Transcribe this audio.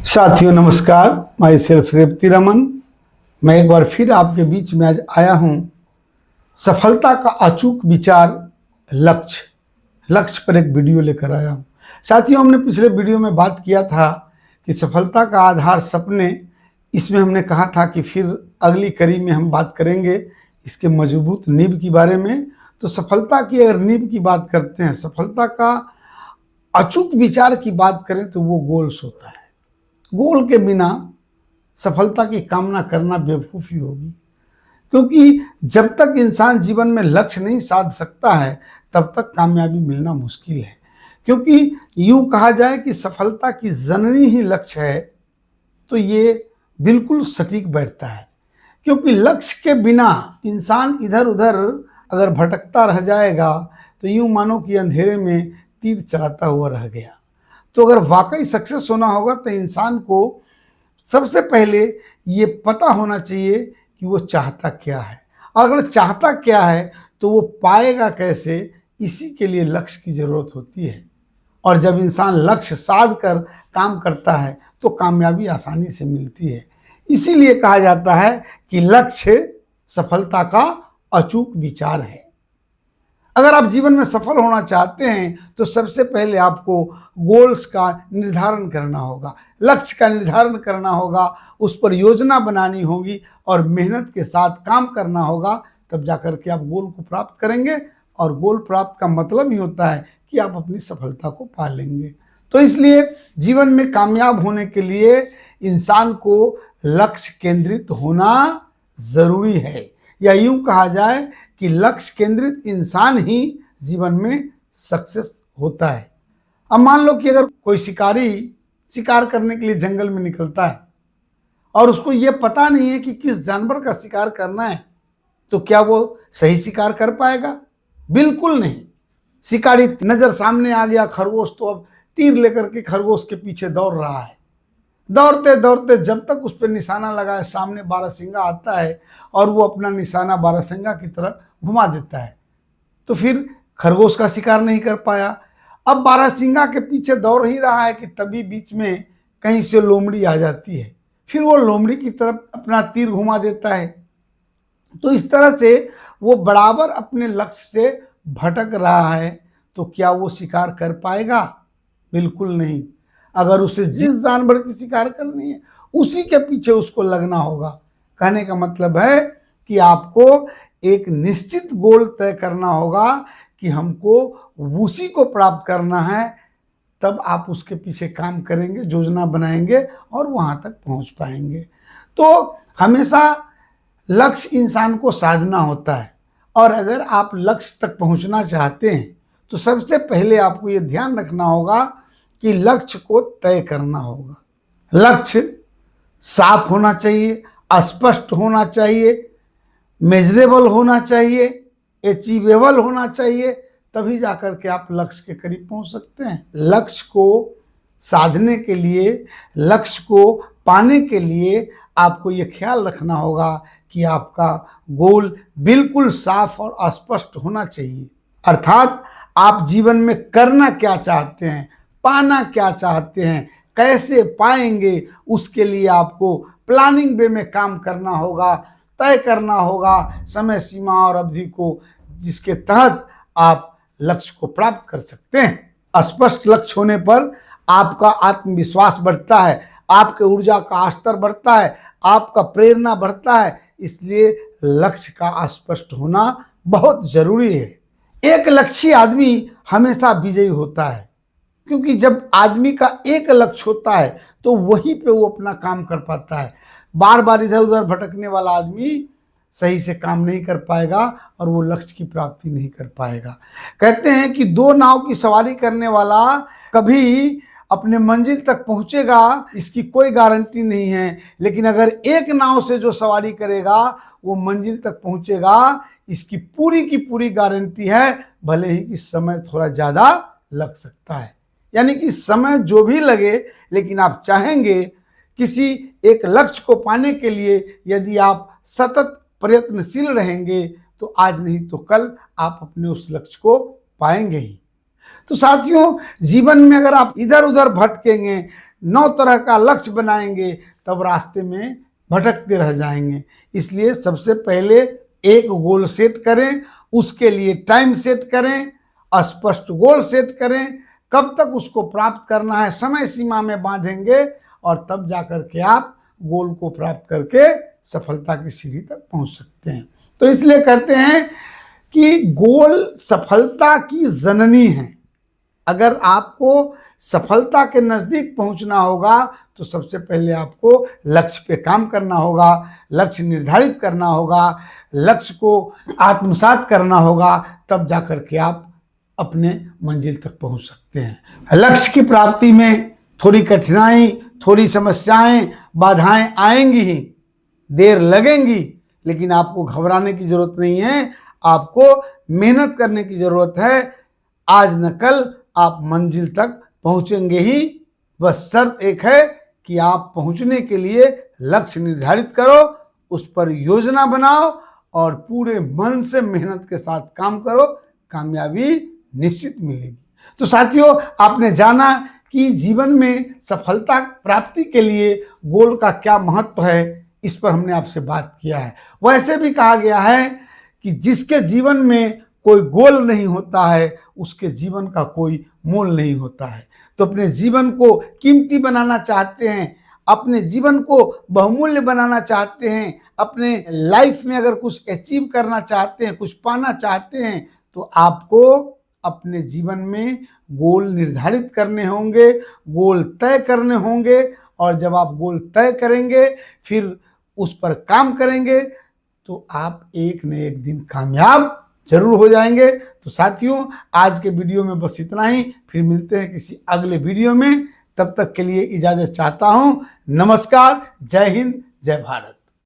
साथियों नमस्कार। Myself Revathi Raman. मैं एक बार फिर आपके बीच में आज आया हूं। सफलता का अचूक विचार, लक्ष्य पर एक वीडियो लेकर आया हूं। साथियों, हमने पिछले वीडियो में बात किया था कि सफलता का आधार सपने। इसमें हमने कहा था कि फिर अगली कड़ी में हम बात करेंगे इसके मजबूत नींव के बारे में। तो सफलता की अगर नींव की बात करते हैं, सफलता का अचूक विचार की बात करें तो वो गोल्स होता है। गोल के बिना सफलता की कामना करना बेवकूफ़ी होगी, क्योंकि जब तक इंसान जीवन में लक्ष्य नहीं साध सकता है तब तक कामयाबी मिलना मुश्किल है। क्योंकि यूं कहा जाए कि सफलता की जननी ही लक्ष्य है, तो ये बिल्कुल सटीक बैठता है। क्योंकि लक्ष्य के बिना इंसान इधर उधर अगर भटकता रह जाएगा तो यूं मानो कि अंधेरे में तीर चलाता हुआ रह गया। तो अगर वाकई सक्सेस होना होगा तो इंसान को सबसे पहले ये पता होना चाहिए कि वो चाहता क्या है, और अगर चाहता क्या है तो वो पाएगा कैसे। इसी के लिए लक्ष्य की ज़रूरत होती है। और जब इंसान लक्ष्य साध कर काम करता है तो कामयाबी आसानी से मिलती है। इसीलिए कहा जाता है कि लक्ष्य सफलता का अचूक विचार है। अगर आप जीवन में सफल होना चाहते हैं तो सबसे पहले आपको गोल्स का निर्धारण करना होगा, लक्ष्य का निर्धारण करना होगा, उस पर योजना बनानी होगी और मेहनत के साथ काम करना होगा। तब जाकर के आप गोल को प्राप्त करेंगे, और गोल प्राप्त का मतलब ही होता है कि आप अपनी सफलता को पा लेंगे। तो इसलिए जीवन में कामयाब होने के लिए इंसान को लक्ष्य केंद्रित होना ज़रूरी है, या यूं कहा जाए कि लक्ष्य केंद्रित इंसान ही जीवन में सक्सेस होता है। अब मान लो कि अगर कोई शिकारी शिकार करने के लिए जंगल में निकलता है और उसको ये पता नहीं है कि किस जानवर का शिकार करना है, तो क्या वो सही शिकार कर पाएगा? बिल्कुल नहीं। शिकारी नजर सामने आ गया खरगोश, तो अब तीर लेकर के खरगोश के पीछे दौड़ रहा है। दौड़ते दौड़ते जब तक उस पर निशाना लगाए, सामने बारहसिंगा आता है और वो अपना निशाना बारहसिंगा की तरफ घुमा देता है, तो फिर खरगोश का शिकार नहीं कर पाया। अब बारहसिंगा के पीछे दौड़ ही रहा है कि तभी बीच में कहीं से लोमड़ी आ जाती है, फिर वो लोमड़ी की तरफ अपना तीर घुमा देता है। तो इस तरह से वो बराबर अपने लक्ष्य से भटक रहा है। तो क्या वो शिकार कर पाएगा? बिल्कुल नहीं। अगर उसे जिस जानवर की शिकार करनी है उसी के पीछे उसको लगना होगा। कहने का मतलब है कि आपको एक निश्चित गोल तय करना होगा कि हमको उसी को प्राप्त करना है। तब आप उसके पीछे काम करेंगे, योजना बनाएंगे और वहां तक पहुंच पाएंगे। तो हमेशा लक्ष्य इंसान को साधना होता है, और अगर आप लक्ष्य तक पहुंचना चाहते हैं तो सबसे पहले आपको ये ध्यान रखना होगा कि लक्ष्य को तय करना होगा। लक्ष्य साफ होना चाहिए, स्पष्ट होना चाहिए, मेजरेबल होना चाहिए, अचीवेबल होना चाहिए। तभी जाकर के आप लक्ष्य के करीब पहुंच सकते हैं। लक्ष्य को साधने के लिए, लक्ष्य को पाने के लिए आपको ये ख्याल रखना होगा कि आपका गोल बिल्कुल साफ और स्पष्ट होना चाहिए। अर्थात आप जीवन में करना क्या चाहते हैं, पाना क्या चाहते हैं, कैसे पाएंगे, उसके लिए आपको प्लानिंग वे में काम करना होगा, तय करना होगा समय सीमा और अवधि को, जिसके तहत आप लक्ष्य को प्राप्त कर सकते हैं। स्पष्ट लक्ष्य होने पर आपका आत्मविश्वास बढ़ता है, आपके ऊर्जा का स्तर बढ़ता है, आपका प्रेरणा बढ़ता है। इसलिए लक्ष्य का स्पष्ट होना बहुत जरूरी है। एक लक्ष्य आदमी हमेशा विजयी होता है, क्योंकि जब आदमी का एक लक्ष्य होता है तो वहीं पे वो अपना काम कर पाता है। बार बार इधर उधर भटकने वाला आदमी सही से काम नहीं कर पाएगा और वो लक्ष्य की प्राप्ति नहीं कर पाएगा। कहते हैं कि दो नाव की सवारी करने वाला कभी अपने मंजिल तक पहुंचेगा, इसकी कोई गारंटी नहीं है, लेकिन अगर एक नाव से जो सवारी करेगा वो मंजिल तक पहुंचेगा, इसकी पूरी की पूरी गारंटी है, भले ही कि समय थोड़ा ज़्यादा लग सकता है। यानी कि समय जो भी लगे, लेकिन आप चाहेंगे किसी एक लक्ष्य को पाने के लिए, यदि आप सतत प्रयत्नशील रहेंगे तो आज नहीं तो कल आप अपने उस लक्ष्य को पाएंगे ही। तो साथियों, जीवन में अगर आप इधर उधर भटकेंगे, 9 तरह का लक्ष्य बनाएंगे तब रास्ते में भटकते रह जाएंगे। इसलिए सबसे पहले एक गोल सेट करें, उसके लिए टाइम सेट करें, स्पष्ट गोल सेट करें, कब तक उसको प्राप्त करना है समय सीमा में बांधेंगे और तब जाकर के आप गोल को प्राप्त करके सफलता की सीढ़ी तक पहुंच सकते हैं। तो इसलिए कहते हैं कि गोल सफलता की जननी है। अगर आपको सफलता के नजदीक पहुंचना होगा तो सबसे पहले आपको लक्ष्य पे काम करना होगा, लक्ष्य निर्धारित करना होगा, लक्ष्य को आत्मसात करना होगा, तब जाकर के आप अपने मंजिल तक पहुंच सकते हैं। लक्ष्य की प्राप्ति में थोड़ी कठिनाई, थोड़ी समस्याएं, बाधाएं आएंगी ही, देर लगेंगी, लेकिन आपको घबराने की जरूरत नहीं है, आपको मेहनत करने की जरूरत है। आज न कल आप मंजिल तक पहुंचेंगे ही। बस शर्त एक है कि आप पहुंचने के लिए लक्ष्य निर्धारित करो, उस पर योजना बनाओ और पूरे मन से मेहनत के साथ काम करो, कामयाबी निश्चित मिलेगी। तो साथियों, आपने जाना कि जीवन में सफलता प्राप्ति के लिए गोल का क्या महत्व है, इस पर हमने आपसे बात किया है। वैसे भी कहा गया है कि जिसके जीवन में कोई गोल नहीं होता है उसके जीवन का कोई मोल नहीं होता है। तो अपने जीवन को कीमती बनाना चाहते हैं, अपने जीवन को बहुमूल्य बनाना चाहते हैं, अपने लाइफ में अगर कुछ अचीव करना चाहते हैं, कुछ पाना चाहते हैं, तो आपको अपने जीवन में गोल निर्धारित करने होंगे, गोल तय करने होंगे। और जब आप गोल तय करेंगे, फिर उस पर काम करेंगे, तो आप एक न एक दिन कामयाब जरूर हो जाएंगे। तो साथियों, आज के वीडियो में बस इतना ही। फिर मिलते हैं किसी अगले वीडियो में। तब तक के लिए इजाजत चाहता हूं। नमस्कार, जय हिंद, जय भारत।